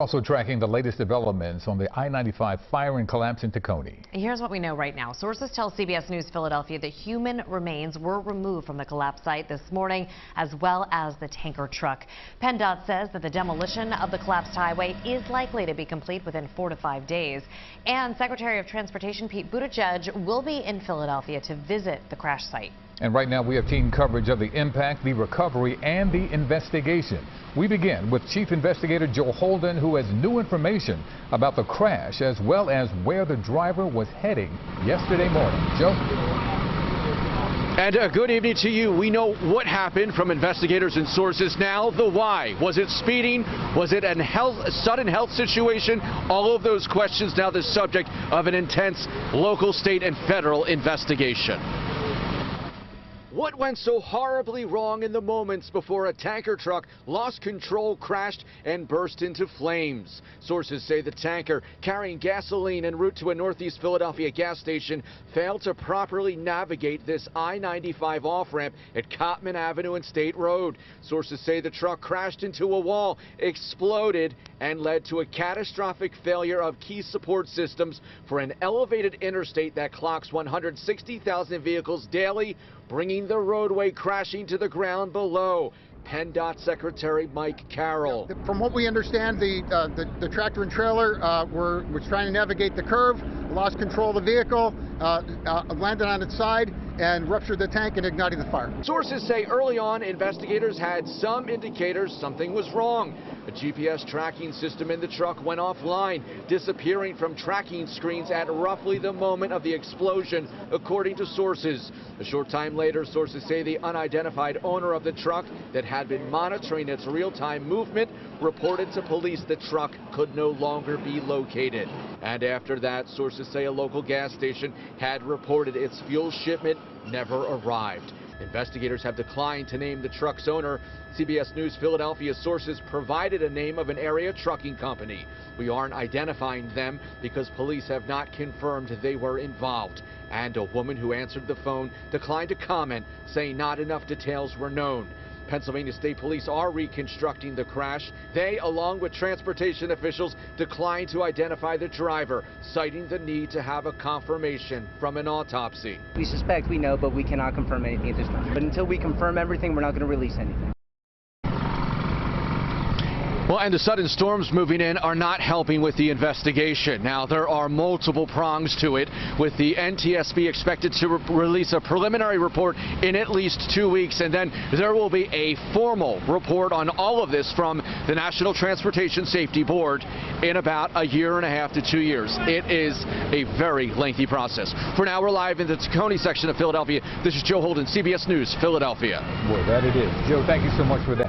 Also tracking the latest developments on the I-95 fire and collapse in Tacony. Here's what we know right now. Sources tell CBS News Philadelphia that human remains were removed from the collapse site this morning, as well as the tanker truck. PennDOT says that the demolition of the collapsed highway is likely to be complete within 4 to 5 days. And Secretary of Transportation Pete Buttigieg will be in Philadelphia to visit the crash site. And right now we have team coverage of the impact, the recovery, and the investigation. We begin with Chief Investigator Joe Holden, who has new information about the crash as well as where the driver was heading yesterday morning. Joe? And good evening to you. We know what happened from investigators and sources. Now the why. Was it speeding? Was it a sudden health situation? All of those questions now the subject of an intense local, state, and federal investigation. What went so horribly wrong in the moments before a tanker truck lost control, crashed, and burst into flames? Sources say the tanker, carrying gasoline en route to a northeast Philadelphia gas station, failed to properly navigate this I-95 off-ramp at Cottman Avenue and State Road. Sources say the truck crashed into a wall, exploded, and led to a catastrophic failure of key support systems for an elevated interstate that clocks 160,000 vehicles daily, bringing the roadway crashing to the ground below. PennDOT Secretary Mike Carroll. From what we understand, the tractor and trailer was trying to navigate the curve, lost control of the vehicle, landed on its side, and ruptured the tank and ignited the fire. Sources say early on, investigators had some indicators something was wrong. A GPS tracking system in the truck went offline, disappearing from tracking screens at roughly the moment of the explosion, according to sources. A short time later, sources say the unidentified owner of the truck that had been monitoring its real-time movement reported to police the truck could no longer be located. And after that, sources say a local gas station had reported its fuel shipment never arrived. Investigators have declined to name the truck's owner. CBS News Philadelphia sources provided a name of an area trucking company. We aren't identifying them because police have not confirmed they were involved. And a woman who answered the phone declined to comment, saying not enough details were known. Pennsylvania State Police are reconstructing the crash. They, along with transportation officials, declined to identify the driver, citing the need to have a confirmation from an autopsy. We suspect, we know, but we cannot confirm anything at this time. But until we confirm everything, we're not going to release anything. Well, and the sudden storms moving in are not helping with the investigation. Now, there are multiple prongs to it, with the NTSB expected to release a preliminary report in at least 2 weeks, and then there will be a formal report on all of this from the National Transportation Safety Board in about 1.5 to 2 years. It is a very lengthy process. For now, we're live in the Tacony section of Philadelphia. This is Joe Holden, CBS News, Philadelphia. Well, that it is. Joe, thank you so much for that.